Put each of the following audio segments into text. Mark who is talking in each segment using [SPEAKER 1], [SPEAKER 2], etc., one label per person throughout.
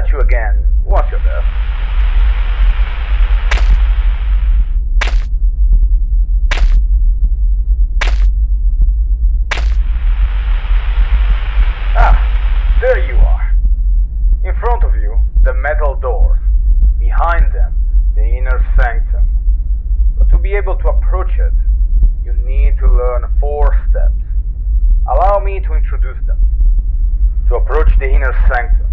[SPEAKER 1] catch you again. Watch your death. Ah, there you are. In front of you, the metal doors. Behind them, the inner sanctum. But to be able to approach it, you need to learn 4 steps. Allow me to introduce them. To approach the inner sanctum,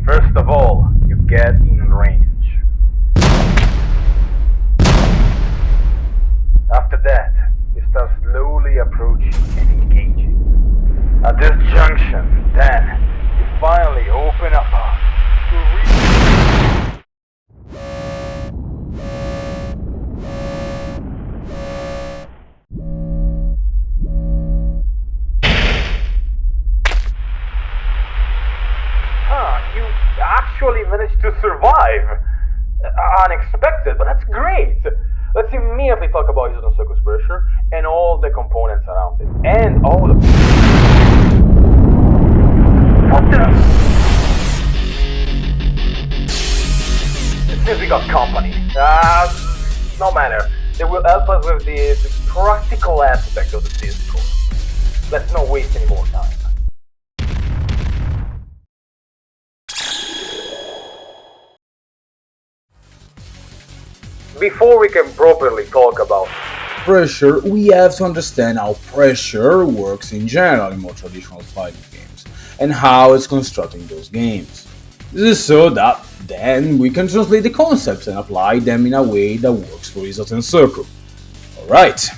[SPEAKER 1] first of all, you get in range. After that, you start slowly approaching and engaging. At this junction, then, you finally open up to reach. You actually managed to survive. Unexpected, but that's great. Let's immediately talk about Hisoutensoku's pressure and all the components around it. And all of... What the... It seems we got company. No matter. They will help us with the practical aspect of the physical. Let's not waste any more time. Before we can properly talk about
[SPEAKER 2] pressure, we have to understand how pressure works in general in more traditional fighting games, and how it's constructing those games. This is so that then we can translate the concepts and apply them in a way that works for Hisoutensoku. Alright,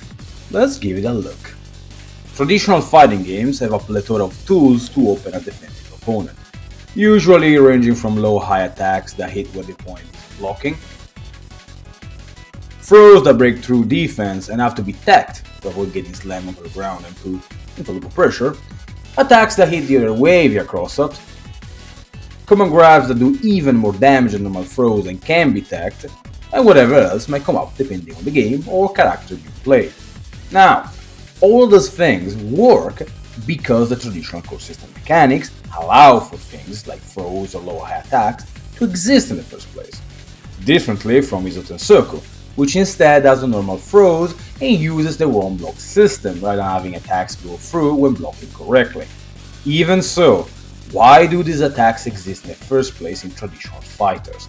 [SPEAKER 2] let's give it a look. Traditional fighting games have a plethora of tools to open a defensive opponent, usually ranging from low-high attacks that hit where the opponent is blocking, throws that break through defense and have to be tacked to avoid getting slammed onto the ground and put into local pressure, attacks that hit the other way via cross-ups, command grabs that do even more damage than normal throws and can be tacked, and whatever else might come up depending on the game or character you play. Now, all those things work because the traditional core system mechanics allow for things like throws or low-high attacks to exist in the first place, differently from Hisoutensoku, which instead has the normal throws and uses the one block system rather than having attacks go through when blocking correctly. Even so, why do these attacks exist in the first place in traditional fighters?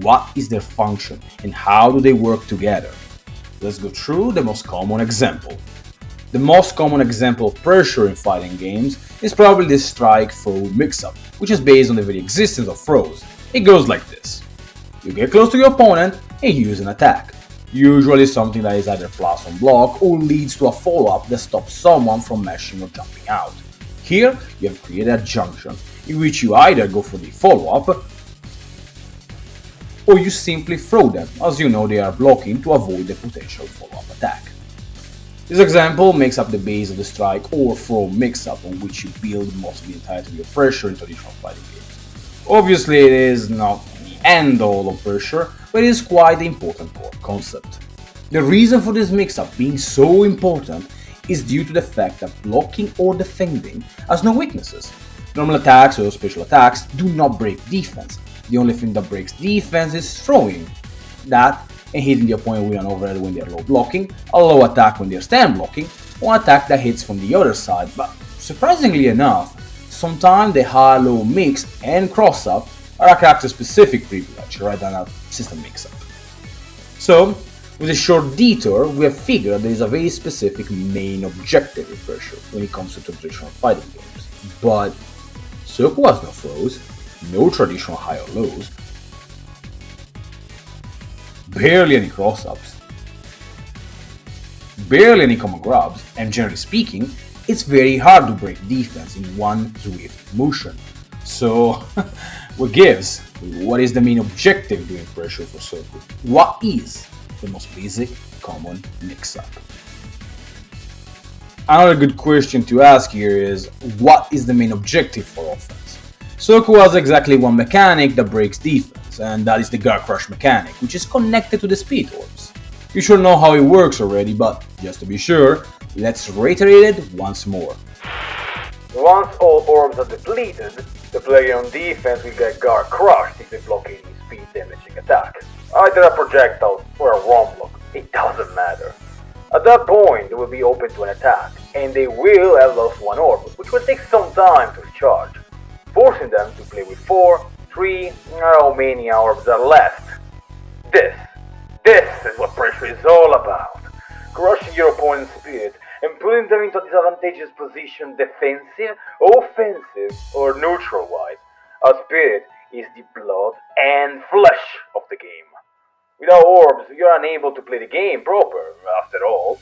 [SPEAKER 2] What is their function and how do they work together? Let's go through the most common example. The most common example of pressure in fighting games is probably the strike-throw mix-up, which is based on the very existence of throws. It goes like this. You get close to your opponent and use an attack. Usually something that is either plus on block or leads to a follow-up that stops someone from mashing or jumping out. Here, you have created a junction, in which you either go for the follow-up, or you simply throw them, as you know they are blocking to avoid the potential follow-up attack. This example makes up the base of the strike or throw mix-up on which you build most of the entirety of your pressure in traditional fighting games. Obviously, it is not the end-all of pressure, but it is quite an important core concept. The reason for this mix-up being so important is due to the fact that blocking or defending has no weaknesses. Normal attacks or special attacks do not break defense. The only thing that breaks defense is throwing that and hitting the opponent with an overhead when they are low blocking, a low attack when they are stand blocking, or an attack that hits from the other side. But surprisingly enough, sometimes the high-low mix and cross-up are a character-specific privilege rather than a system mix-up. So, with a short detour, we have figured there is a very specific main objective in pressure when it comes to traditional fighting games. But Soku has no throws, no traditional high or lows, barely any cross-ups, barely any common grabs, and generally speaking, it's very hard to break defense in one swift motion. So, what gives? What is the main objective during pressure for Soku? What is the most basic common mix-up? Another good question to ask here is, what is the main objective for offense? Soku has exactly one mechanic that breaks defense, and that is the guard crush mechanic, which is connected to the speed orbs. You should know how it works already, but just to be sure, let's reiterate it once more.
[SPEAKER 1] once all orbs are depleted, The player on defense will get guard crushed if they block any speed damaging attack. Either a projectile or a ROM block, it doesn't matter. At that point, they will be open to an attack, and they will have lost one orb, which will take some time to recharge, forcing them to play with 4, 3, or how many orbs are left. This is what pressure is all about. Crushing your opponent's spirit and putting them into a disadvantageous position defensive, offensive, or neutral-wise. A spirit is the blood and flesh of the game. Without orbs, you're unable to play the game proper, after all.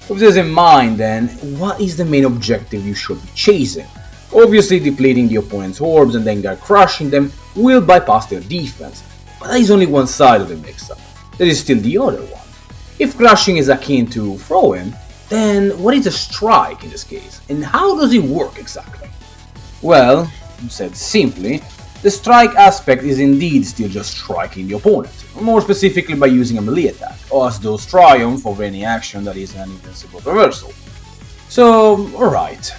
[SPEAKER 2] With this in mind then, what is the main objective you should be chasing? Obviously depleting the opponent's orbs and then guard crushing them will bypass their defense, but that is only one side of the mix-up. There is still the other one. If crushing is akin to throwing, then what is a strike in this case, and how does it work exactly? Well, said simply, the strike aspect is indeed still just striking the opponent, more specifically by using a melee attack, or as those triumph over any action that is an invincible reversal. So, alright.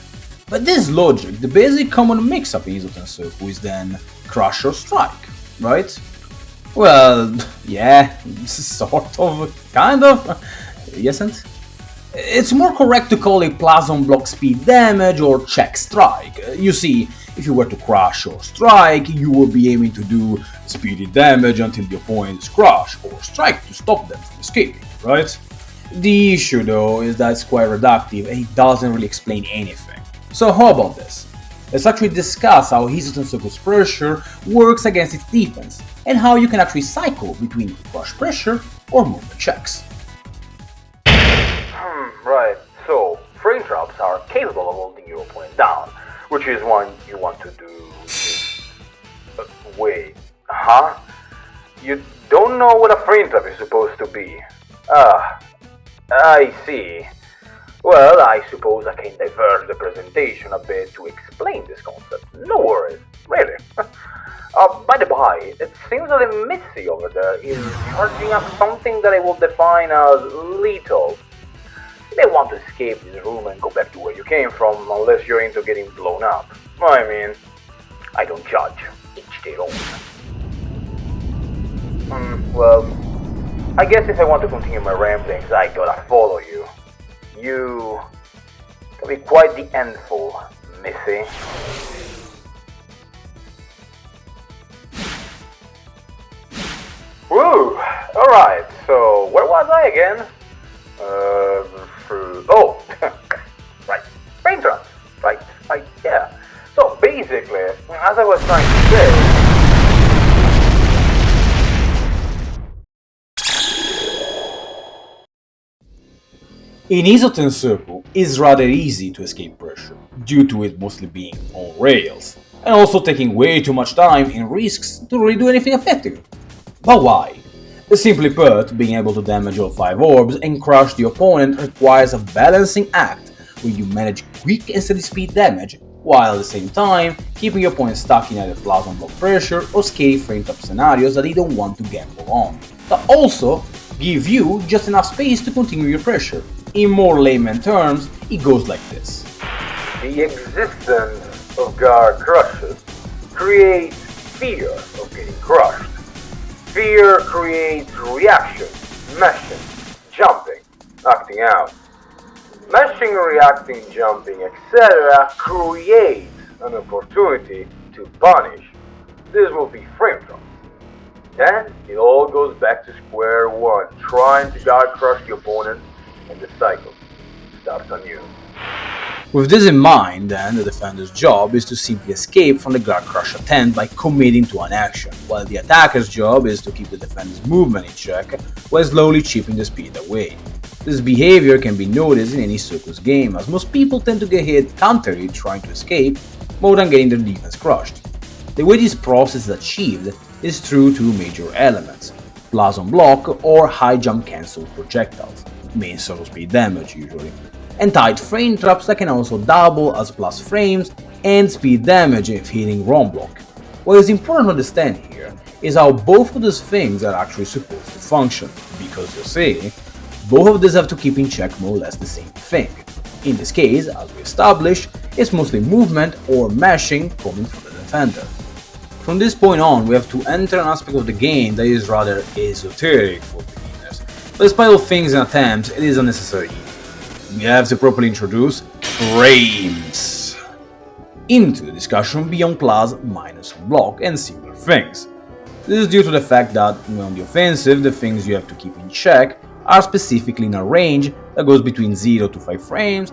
[SPEAKER 2] By this logic, the basic common mix-up in Hisoutensoku is then crush or strike, right? Well, yeah, sort of, kind of, isn't? It's more correct to call it plasma block speed damage or check strike. You see, if you were to crush or strike, you would be aiming to do speedy damage until the opponent is crushed, or strike to stop them from escaping, right? The issue though is that it's quite reductive and it doesn't really explain anything. So how about this? Let's actually discuss how Hisoutensoku's pressure works against its defense, and how you can actually cycle between crush pressure or movement checks.
[SPEAKER 1] Right, so frame traps are capable of holding your opponent down, which is what you want to do. Wait, huh? You don't know what a frame trap is supposed to be? I see. Well, I suppose I can diverge the presentation a bit to explain this concept. No worries, really. By the by, it seems that the Missy over there is charging up something that I will define as lethal. You may want to escape this room and go back to where you came from, unless you're into getting blown up. I mean, I don't judge. Each their own. Well, I guess if I want to continue my ramblings, I gotta follow you. You can be quite the handful, Missy. Woo! Alright, so where was I again? Right, frame traps. Right, yeah. So basically, as I was trying to say,
[SPEAKER 2] in Hisoutensoku, it's rather easy to escape pressure, due to it mostly being on rails, and also taking way too much time and risks to really do anything effective. But why? Simply put, being able to damage all 5 orbs and crush the opponent requires a balancing act where you manage quick and steady speed damage, while at the same time keeping your opponent stuck in either plasma block pressure or scary frame trap scenarios that they don't want to gamble on, but also give you just enough space to continue your pressure. In more layman terms, it goes like this.
[SPEAKER 1] The existence of guard crushes creates fear of getting crushed. Fear creates reaction, meshing, jumping, acting out. Meshing, reacting, jumping, etc. creates an opportunity to punish. This will be frame traps. Then it all goes back to square one, trying to guard crush the opponent, and the cycle starts anew.
[SPEAKER 2] With this in mind, then, the defender's job is to simply escape from the guard crush attempt by committing to an action, while the attacker's job is to keep the defender's movement in check while slowly chipping the speed away. This behavior can be noticed in any Soku's game, as most people tend to get hit counter-hit trying to escape, more than getting their defense crushed. The way this process is achieved is through 2 major elements: plasma block or high jump cancel projectiles, main solo speed damage usually, and tight frame traps that can also double as plus frames and speed damage if hitting ROM block. What is important to understand here is how both of those things are actually supposed to function, because you see, both of these have to keep in check more or less the same thing. In this case, as we established, it's mostly movement or mashing coming from the defender. From this point on, we have to enter an aspect of the game that is rather esoteric for beginners, but despite all things and attempts, it is unnecessary. We have to properly introduce frames into the discussion beyond plus, minus on block, and similar things. This is due to the fact that, on the offensive, the things you have to keep in check are specifically in a range that goes between 0 to 5 frames,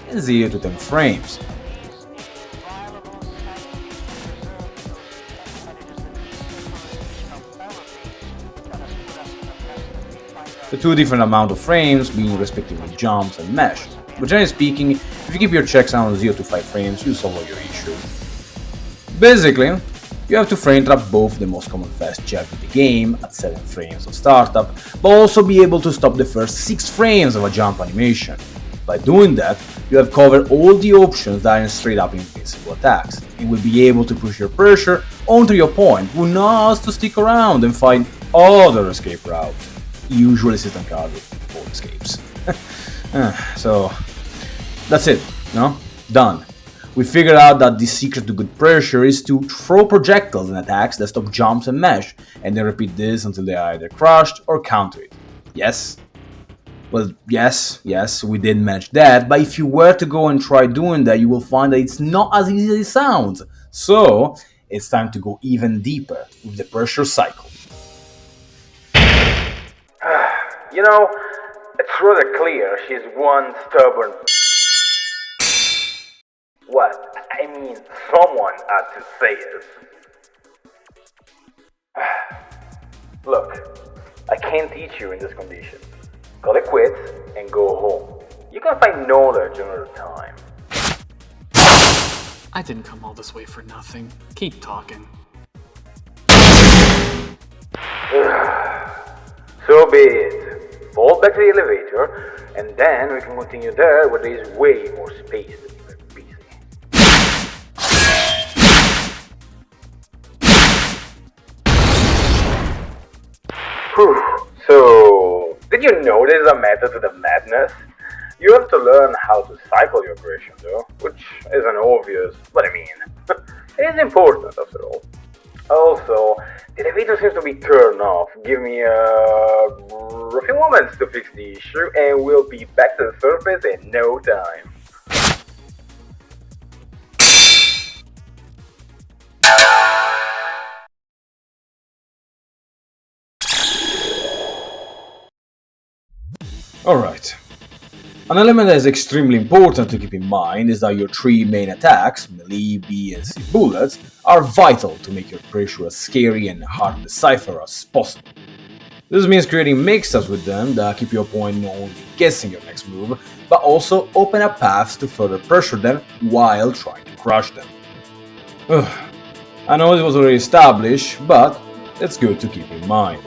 [SPEAKER 2] and 0 to 10 frames. The two different amount of frames being respectively jumps and mesh, but generally speaking, if you keep your checks around 0 to 5 frames, you solve all your issues. Basically, you have to frame trap both the most common fast jab in the game at 7 frames of startup, but also be able to stop the first 6 frames of a jump animation. By doing that, you have covered all the options that are straight up invincible attacks, and will be able to push your pressure onto your opponent who knows to stick around and find other escape routes, usually system card or escapes. So that's it, no? Done. We figured out that the secret to good pressure is to throw projectiles and attacks that stop jumps and mesh, and then repeat this until they are either crushed or counter it. Yes? Well, yes, we did manage that, but if you were to go and try doing that, you will find that it's not as easy as it sounds. So, it's time to go even deeper with the pressure cycle.
[SPEAKER 1] You know, it's rather clear she's one stubborn. What? I mean, someone had to say it. Look, I can't teach you in this condition. Call it quits and go home. You can find knowledge another time.
[SPEAKER 3] I didn't come all this way for nothing. Keep talking.
[SPEAKER 1] So be it. Fall back to the elevator, and then we can continue there where there is way more space to be busy. Whew. So, did you know there's a method to the madness? You have to learn how to cycle your aggression though, which isn't obvious, but I mean, it is important after all. Also, the elevator seems to be turned off. Give me a few moments to fix the issue and we'll be back to the surface in no time.
[SPEAKER 2] Alright. An element that is extremely important to keep in mind is that your three main attacks, melee, B, and C bullets, are vital to make your pressure as scary and hard to decipher as possible. This means creating mix-ups with them that keep your opponent not only guessing your next move, but also open up paths to further pressure them while trying to crush them. I know this was already established, but it's good to keep in mind.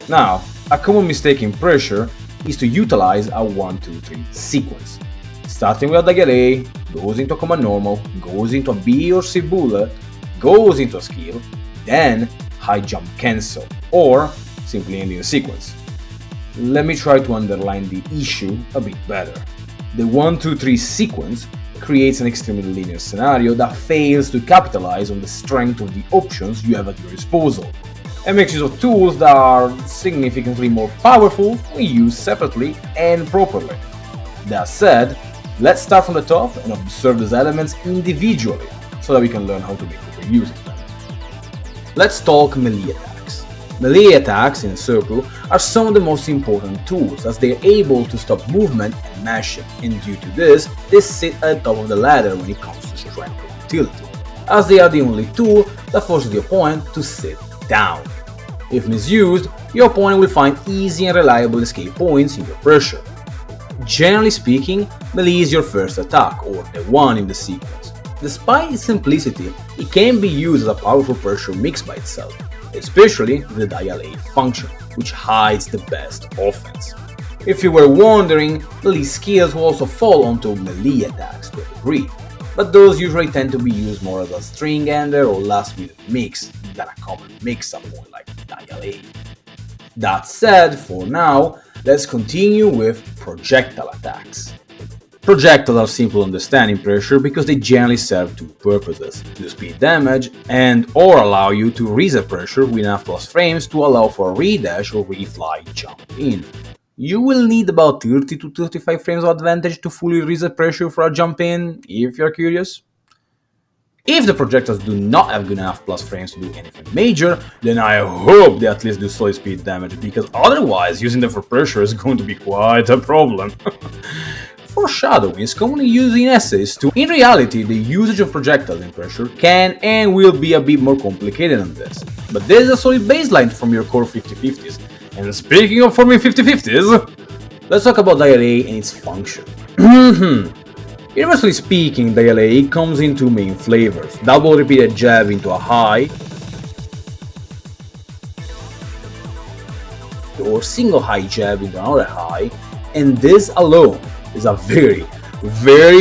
[SPEAKER 2] Now, a common mistake in pressure is to utilize a 1-2-3 sequence. Starting with a dagger A, goes into a command normal, goes into a B or C bullet, goes into a skill, then high jump cancel, or simply ending the sequence. Let me try to underline the issue a bit better. The 1-2-3 sequence creates an extremely linear scenario that fails to capitalize on the strength of the options you have at your disposal, and makes use of tools that are significantly more powerful when used separately and properly. That said, let's start from the top and observe these elements individually so that we can learn how to make proper use of them. Let's talk melee attacks. Melee attacks in Soku are some of the most important tools as they are able to stop movement and mashing, and due to this, they sit at the top of the ladder when it comes to strength and utility, as they are the only tool that forces the opponent to sit down. If misused, your opponent will find easy and reliable escape points in your pressure. Generally speaking, melee is your first attack, or the one in the sequence. Despite its simplicity, it can be used as a powerful pressure mix by itself, especially with the dial A function, which hides the best offense. If you were wondering, melee skills will also fall onto melee attacks to a degree. but those usually tend to be used more as a string ender or last minute mix than a common mix-up point like dial A. That said, for now, let's continue with projectile attacks. Projectiles are simple to understand in Pressure because they generally serve two purposes: to speed damage and or allow you to reset Pressure with enough plus frames to allow for a redash or refly jump in. You will need about 30 to 35 frames of advantage to fully reset Pressure for a jump in, if you're curious. If the projectiles do not have good enough plus frames to do anything major, then I hope they at least do solid speed damage, because otherwise using them for Pressure is going to be quite a problem. Foreshadowing is commonly used in essays too. In reality, the usage of projectiles in Pressure can and will be a bit more complicated than this, but there is a solid baseline from your core 50/50s. And speaking of forming 50/50s, let's talk about dial A and its function. Universally speaking, dial A comes in two main flavors: double repeated jab into a high, or single high jab into another high, and this alone is a very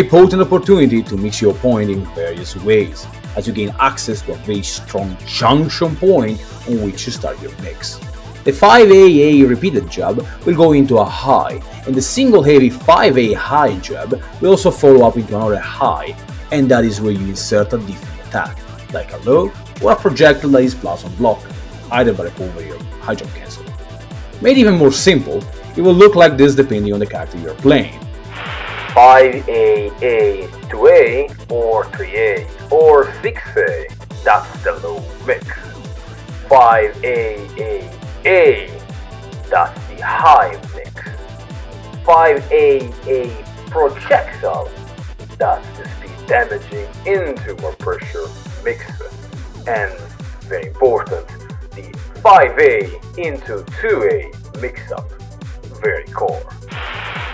[SPEAKER 2] potent opportunity to mix your point in various ways, as you gain access to a very strong junction point on which to start your mix. The 5AA repeated jab will go into a high, and the single heavy 5A high jab will also follow up into another high, and that is where you insert a different attack, like a low or a projectile that is plus on block, either by recovery or high jump cancel. Made even more simple, it will look like this depending on the character you are playing.
[SPEAKER 1] 5AA to A or 3A or 6A, that's the low mix. 5AA, that's the high mix. 5AA projectile, that's the speed damaging into more pressure mix. And very important, the 5A into 2A mix up, very core.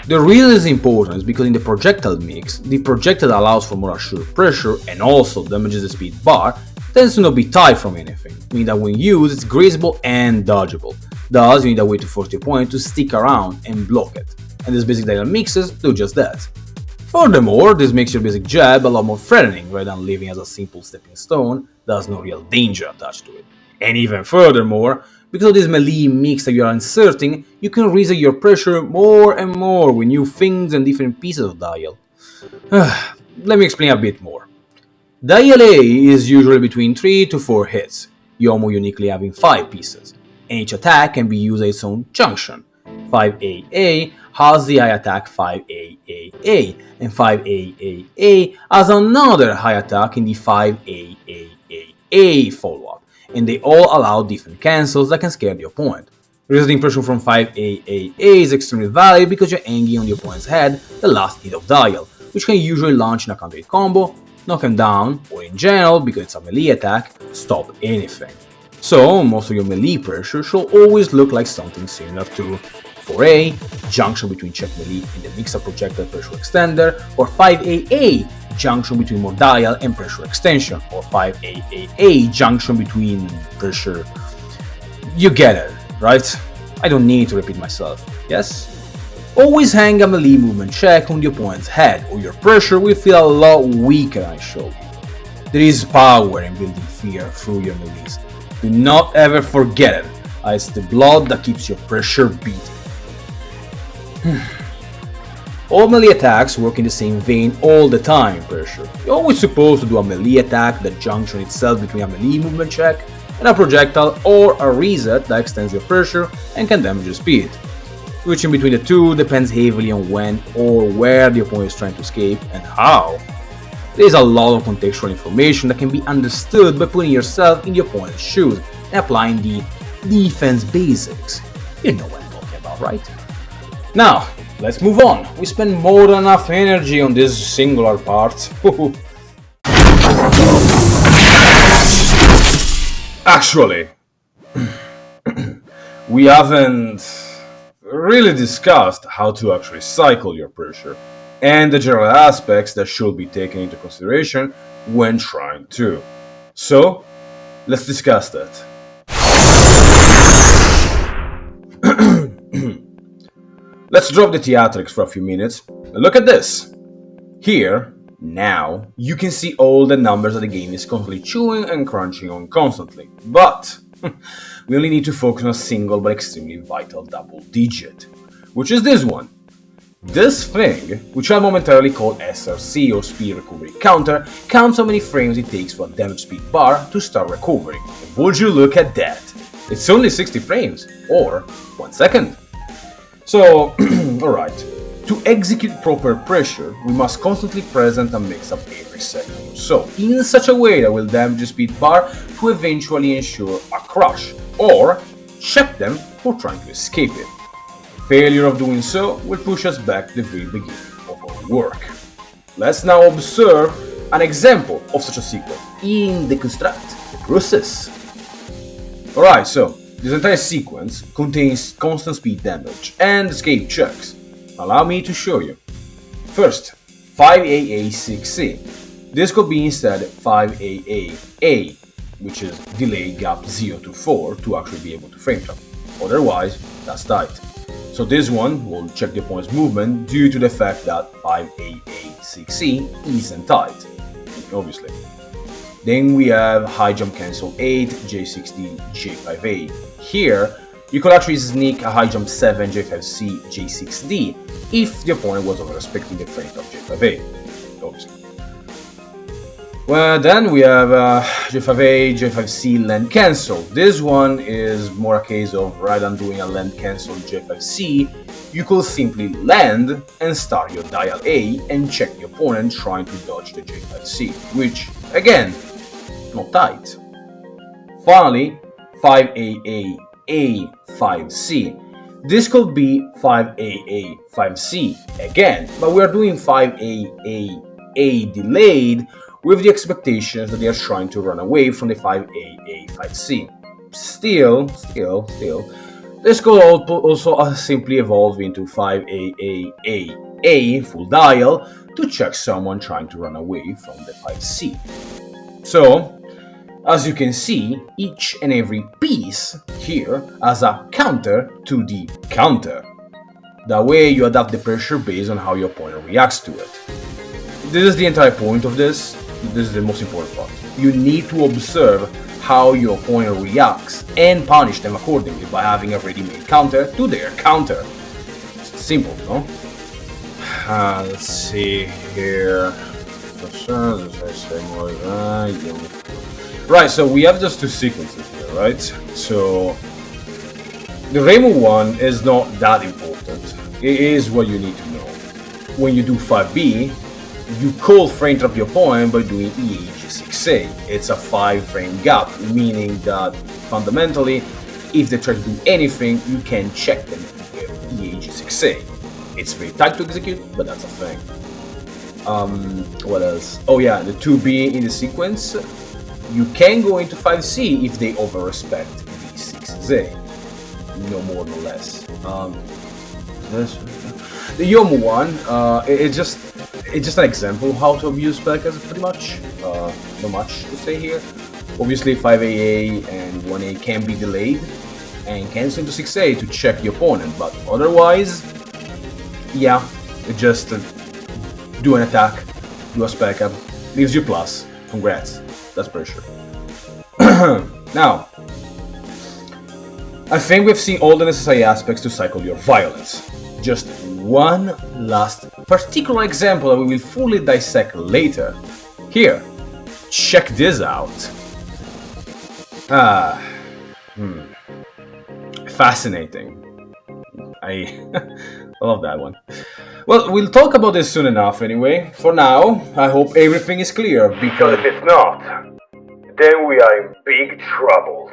[SPEAKER 2] The reason it's important is because in the projectile mix, the projectile allows for more assured pressure and also damages the speed bar, tends to not be tied from anything, meaning that when used it's grazeable and dodgeable. Thus, you need a way to force your opponent to stick around and block it, and these basic dial mixes do just that. Furthermore, this makes your basic jab a lot more threatening rather than leaving as a simple stepping stone that has no real danger attached to it. And even furthermore, because of this melee mix that you are inserting, you can reset your pressure more and more with new things and different pieces of dial. Let me explain a bit more. Dial A is usually between 3 to 4 hits, Yomo uniquely having 5 pieces, and each attack can be used as its own junction. 5AA has the high attack 5AAA, and 5AAA has another high attack in the 5AAA follow-up, and they all allow different cancels that can scare the opponent. Resetting pressure from 5AAA is extremely valid because you're hanging on the opponent's head the last hit of dial, which can usually launch in a counter hit combo, knock him down, or in general, because it's a melee attack, stop anything. So most of your melee pressure should always look like something similar to 4A, junction between check melee and the mix-up projectile pressure extender, or 5AA, junction between more dial and pressure extension, or 5AAA, junction between pressure. You get it, right? I don't need to repeat myself, yes? Always hang a melee movement check on the opponent's head, or your pressure will feel a lot weaker than I showed you. There is power in building fear through your melees. Do not ever forget it, as it's the blood that keeps your pressure beating. All melee attacks work in the same vein all the time in Pressure. You're always supposed to do a melee attack that junction itself between a melee movement check and a projectile, or a reset that extends your pressure and can damage your speed. Switching between the two depends heavily on when or where the opponent is trying to escape and how. There is a lot of contextual information that can be understood by putting yourself in the opponent's shoes and applying the defense basics. You know what I'm talking about, right? Now, let's move on. We spend more than enough energy on this singular part. Actually, we haven't really discussed how to actually cycle your pressure and the general aspects that should be taken into consideration when trying to. So, let's discuss that. Let's drop the theatrics for a few minutes and look at this. Here, Now, you can see all the numbers that the game is constantly chewing and crunching on constantly. But we only need to focus on a single but extremely vital double digit, which is this one. This thing, which I'll momentarily call SRC or Speed Recovery Counter, counts how many frames it takes for a damage speed bar to start recovering. And would you look at that? It's only 60 frames, or 1 second. So, alright. To execute proper pressure, we must constantly present a mix-up every second. So, in such a way that will damage the speed bar to eventually ensure a crush, or check them for trying to escape it. Failure of doing so will push us back to the very beginning of our work. Let's now observe an example of such a sequence in Deconstruct the Process. Alright, so this entire sequence contains constant speed damage and escape checks. Allow me to show you. First, 5AA6C. This could be instead 5AAA, which is delay gap 0 to 4 to actually be able to frame trap. Otherwise, that's tight. So this one will check the opponent's movement due to the fact that 5AA6C isn't tight, obviously. Then we have high jump cancel 8, J6D, J5A. Here, you could actually sneak a high jump 7, J5C, J6D if the opponent was over-respecting the frame of J5A, obviously. Well, then we have J5A, J5C land cancel. This one is more a case of rather than doing a land cancel J5C, you could simply land and start your dial A and check the opponent trying to dodge the J5C, which, again, not tight. Finally, 5AA A5C. This could be 5AA 5C again, but we are doing 5AA delayed with the expectations that they are trying to run away from the 5AA 5C. Still, this could also simply evolve into 5AA full dial to check someone trying to run away from the 5C. So, as you can see, each and every piece here has a counter to the counter. That way you adapt the pressure based on how your opponent reacts to it. This is the entire point of this. This is the most important part. You need to observe how your opponent reacts and punish them accordingly by having a ready-made counter to their counter. It's simple, no? Let's see here. Right, so we have just two sequences here, right? So the Remu one is not that important. It is what you need to know. When you do 5B, you call frame trap your opponent by doing EAG6A. It's a 5 frame gap, meaning that fundamentally, if they try to do anything, you can check them with EAG6A. It's very tight to execute, but that's a thing. What else? Oh yeah, the 2B in the sequence, you can go into 5C if they over-respect the 6A. No more, no less. The Yomu one, it's just an example of how to abuse spellcast, pretty much. Not much to say here. Obviously 5AA and 1A can be delayed and cancel into 6A to check the opponent, but otherwise, yeah, just do an attack, do a spellcast, leaves you plus. Congrats, that's pressure. Now, I think we've seen all the necessary aspects to cycle your violence. Just one last particular example that we will fully dissect later. Here, check this out. Fascinating. I love that one. Well, we'll talk about this soon enough anyway. For now, I hope everything is clear, because if it's not, then we are in big troubles.